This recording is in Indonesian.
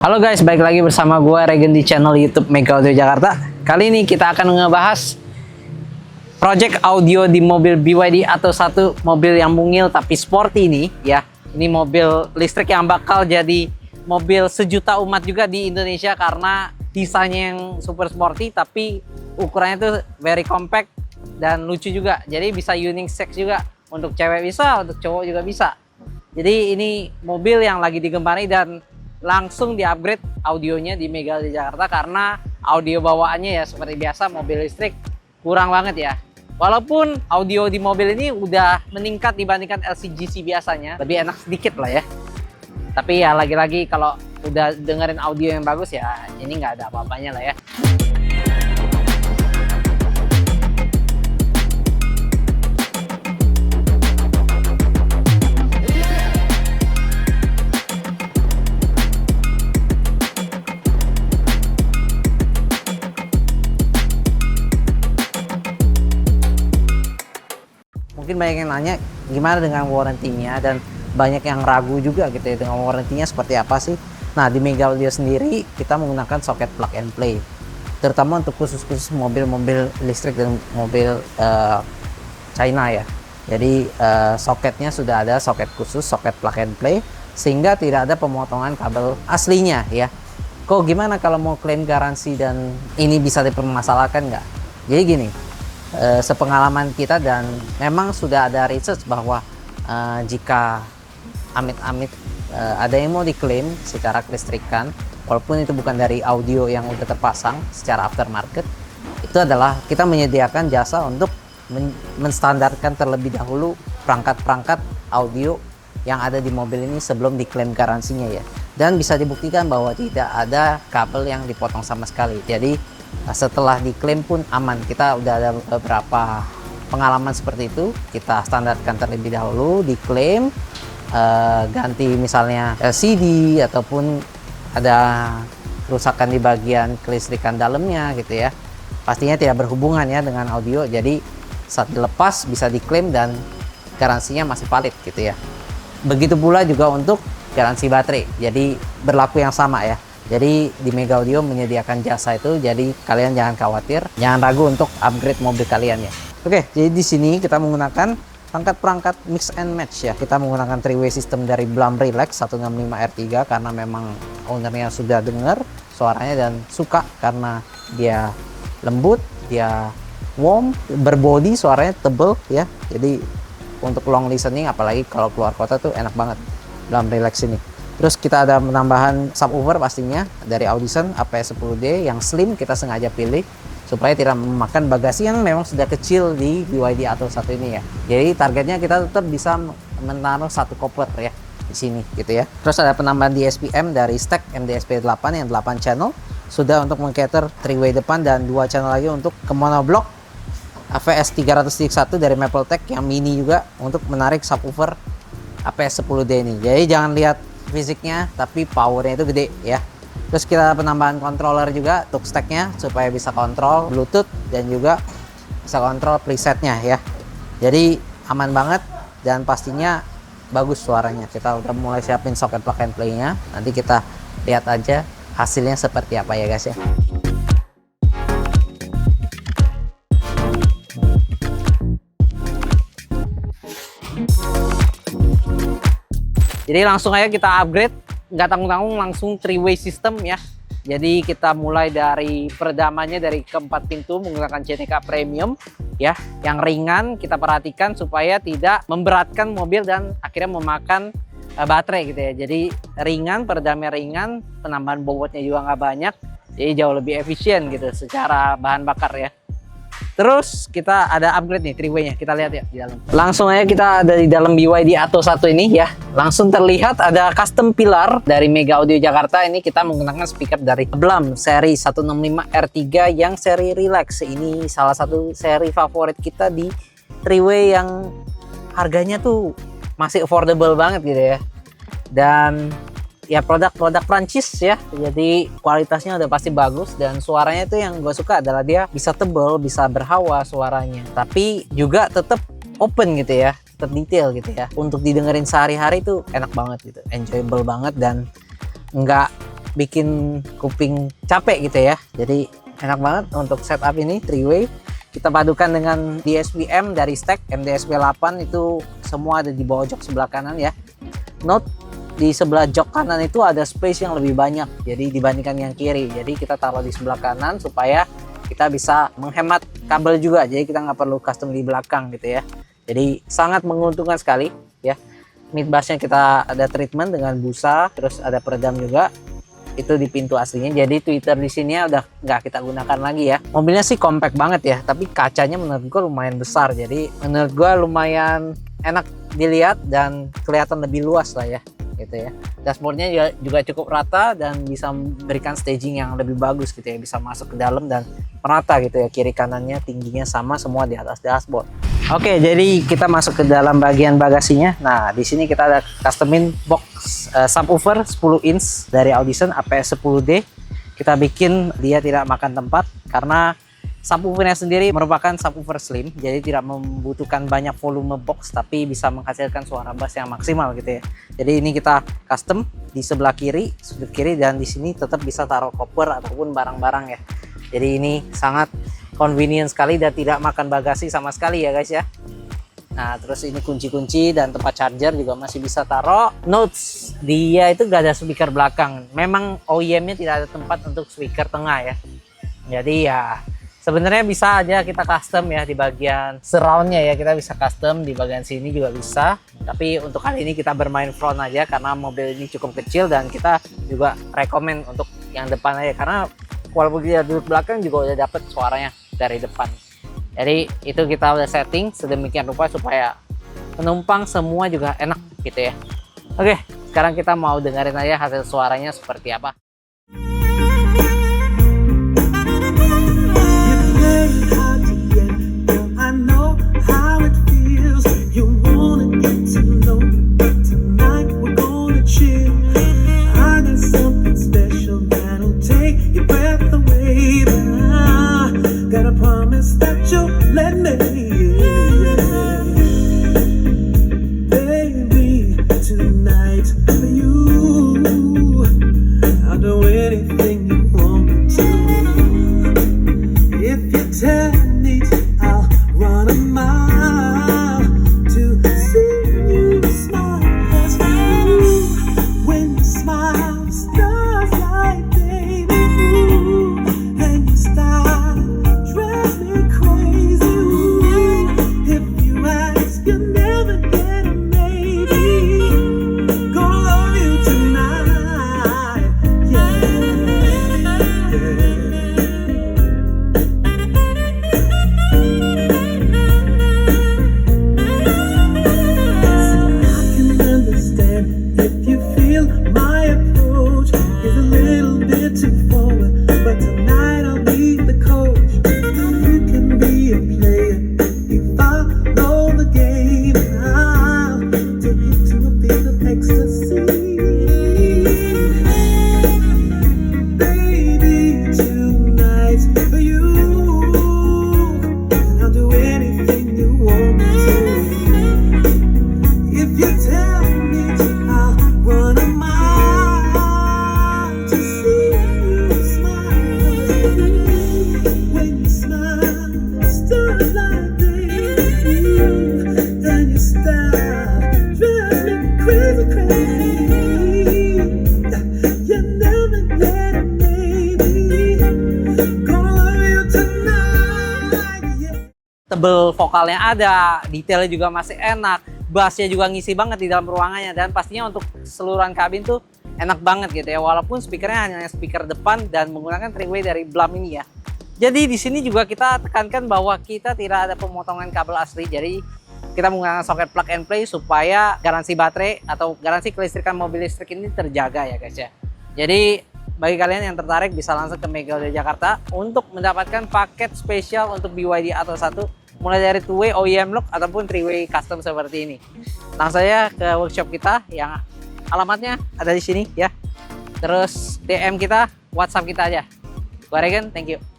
Halo guys, balik lagi bersama gue Regen di channel YouTube Mega Audio Jakarta. Kali ini kita akan ngebahas project audio di mobil BYD Atto 1, mobil yang mungil tapi sporty ini ya. Ini mobil listrik yang bakal jadi mobil sejuta umat juga di Indonesia karena desainnya yang super sporty tapi ukurannya tuh very compact dan lucu juga. Jadi bisa unisex juga, untuk cewek bisa, untuk cowok juga bisa. Jadi ini mobil yang lagi digemari dan langsung di-upgrade audionya di Mega Audio Jakarta karena audio bawaannya ya seperti biasa mobil listrik kurang banget ya. Walaupun audio di mobil ini udah meningkat dibandingkan LCGC biasanya, lebih enak sedikit lah ya. Tapi ya lagi-lagi kalau udah dengerin audio yang bagus ya ini nggak ada apa-apanya lah ya. Mungkin banyak yang nanya gimana dengan warranty-nya dan banyak yang ragu juga gitu ya dengan warranty-nya seperti apa sih. Nah, di Mega Audio sendiri kita menggunakan soket plug and play terutama untuk khusus mobil-mobil listrik dan mobil China ya. Jadi soketnya sudah ada soket khusus, soket plug and play, sehingga tidak ada pemotongan kabel aslinya ya. Kok gimana kalau mau klaim garansi dan ini bisa dipermasalahkan nggak? Jadi gini, sepengalaman kita dan memang sudah ada research bahwa jika amit-amit ada yang mau diklaim secara kelistrikan, walaupun itu bukan dari audio yang udah terpasang secara aftermarket, itu adalah kita menyediakan jasa untuk menstandarkan terlebih dahulu perangkat-perangkat audio yang ada di mobil ini sebelum diklaim garansinya ya. Dan bisa dibuktikan bahwa tidak ada kabel yang dipotong sama sekali. Jadi setelah diklaim pun aman. Kita udah ada beberapa pengalaman seperti itu. Kita standarkan terlebih dahulu, diklaim, ganti misalnya LCD ataupun ada kerusakan di bagian kelistrikan dalamnya gitu ya. Pastinya tidak berhubungan ya dengan audio. Jadi saat dilepas bisa diklaim dan garansinya masih valid gitu ya. Begitu pula juga untuk garansi baterai. Jadi berlaku yang sama ya. Jadi di Mega Audio menyediakan jasa itu, jadi kalian jangan khawatir, jangan ragu untuk upgrade mobil kalian ya. Oke, jadi di sini kita menggunakan perangkat mix and match ya. Kita menggunakan 3-way system dari Blam Relax 165R3 karena memang ownernya sudah dengar suaranya dan suka karena dia lembut, dia warm, berbody, suaranya tebel ya. Jadi untuk long listening apalagi kalau keluar kota tuh enak banget Blam Relax ini. Terus kita ada penambahan subwoofer pastinya dari Audison APS10D yang slim, kita sengaja pilih supaya tidak memakan bagasi yang memang sudah kecil di BYD Atto 1 ini ya. Jadi targetnya kita tetap bisa menaruh satu kopler ya di sini gitu ya. Terus ada penambahan DSP-M dari Stack MDSP8 yang 8 channel, sudah untuk mengcater 3-way depan dan 2 channel lagi untuk ke monoblock. AVS 300X1 dari Mapletech yang mini juga untuk menarik subwoofer APS10D ini. Jadi jangan lihat fisiknya tapi powernya itu gede ya. Terus kita penambahan controller juga untuk stacknya supaya bisa kontrol Bluetooth dan juga bisa kontrol presetnya ya. Jadi aman banget dan pastinya bagus suaranya. Kita udah mulai siapin soket plug and play nya, nanti kita lihat aja hasilnya seperti apa ya guys ya. Jadi langsung aja kita upgrade, nggak tanggung-tanggung, langsung 3-way system ya. Jadi kita mulai dari peredamannya dari keempat pintu menggunakan CTK Premium ya, yang ringan. Kita perhatikan supaya tidak memberatkan mobil dan akhirnya memakan baterai gitu ya. Jadi ringan, peredamnya ringan, penambahan bobotnya juga nggak banyak, jadi jauh lebih efisien gitu secara bahan bakar ya. Terus kita ada upgrade nih 3-way-nya, kita lihat ya di dalam. Langsung aja kita ada di dalam BYD Atto 1 ini ya. Langsung terlihat ada custom pilar dari Mega Audio Jakarta. Ini kita menggunakan speaker dari Blam seri 165R3 yang seri Relax. Ini salah satu seri favorit kita di 3-way yang harganya tuh masih affordable banget gitu ya. Dan ya produk-produk Prancis ya, jadi kualitasnya udah pasti bagus dan suaranya itu yang gue suka adalah dia bisa tebel, bisa berhawa suaranya, tapi juga tetap open gitu ya, tetap detail gitu ya. Untuk didengerin sehari-hari itu enak banget gitu, enjoyable banget dan nggak bikin kuping capek gitu ya. Jadi enak banget untuk setup ini 3-way. Kita padukan dengan DSP-M dari Stack MDSP8, itu semua ada di bawah jok sebelah kanan ya. Note di sebelah jok kanan itu ada space yang lebih banyak, jadi dibandingkan yang kiri. Jadi kita taruh di sebelah kanan supaya kita bisa menghemat kabel juga. Jadi kita nggak perlu custom di belakang gitu ya. Jadi sangat menguntungkan sekali ya. Mid bassnya kita ada treatment dengan busa, terus ada peredam juga. Itu di pintu aslinya, jadi tweeter di sini udah nggak kita gunakan lagi ya. Mobilnya sih compact banget ya, tapi kacanya menurut gue lumayan besar, jadi menurut gue lumayan enak dilihat dan kelihatan lebih luas lah ya gitu ya. Dashboardnya juga cukup rata dan bisa memberikan staging yang lebih bagus gitu ya, bisa masuk ke dalam dan merata gitu ya, kiri kanannya tingginya sama semua di atas dashboard. Oke, jadi kita masuk ke dalam bagian bagasinya. Nah, di sini kita ada customin box subwoofer 10 inch dari Audison APS10D. Kita bikin dia tidak makan tempat karena subwoofernya sendiri merupakan subwoofer slim, jadi tidak membutuhkan banyak volume box tapi bisa menghasilkan suara bass yang maksimal gitu ya. Jadi ini kita custom di sebelah kiri, sudut kiri, dan di sini tetap bisa taruh koper ataupun barang-barang ya. Jadi ini sangat convenient sekali dan tidak makan bagasi sama sekali ya guys ya. Nah, terus ini kunci-kunci dan tempat charger juga masih bisa taruh. Notes, dia itu gak ada speaker belakang. Memang OEM-nya tidak ada tempat untuk speaker tengah ya. Jadi ya sebenarnya bisa aja kita custom ya di bagian surround-nya ya. Kita bisa custom di bagian sini juga bisa. Tapi untuk kali ini kita bermain front aja karena mobil ini cukup kecil, dan kita juga rekomen untuk yang depan aja karena walaupun dia duduk belakang juga udah dapet suaranya dari depan. Jadi itu kita udah setting sedemikian rupa supaya penumpang semua juga enak gitu ya. Oke, sekarang kita mau dengerin aja hasil suaranya seperti apa. Tebel vokalnya ada, detailnya juga masih enak, bassnya juga ngisi banget di dalam ruangannya, dan pastinya untuk keseluruhan kabin tuh enak banget gitu ya, walaupun speakernya hanya speaker depan dan menggunakan 3-way dari Blum ini ya. Jadi di sini juga kita tekankan bahwa kita tidak ada pemotongan kabel asli, jadi kita menggunakan soket plug and play supaya garansi baterai atau garansi kelistrikan mobil listrik ini terjaga ya guys ya. Jadi bagi kalian yang tertarik bisa langsung ke Mega Audio Jakarta untuk mendapatkan paket spesial untuk BYD Atto 1 mulai dari 2-way OEM lock ataupun 3-way custom seperti ini. Langsung saja ke workshop kita yang alamatnya ada di sini ya. Terus DM kita, WhatsApp kita aja. Gua Regen, thank you.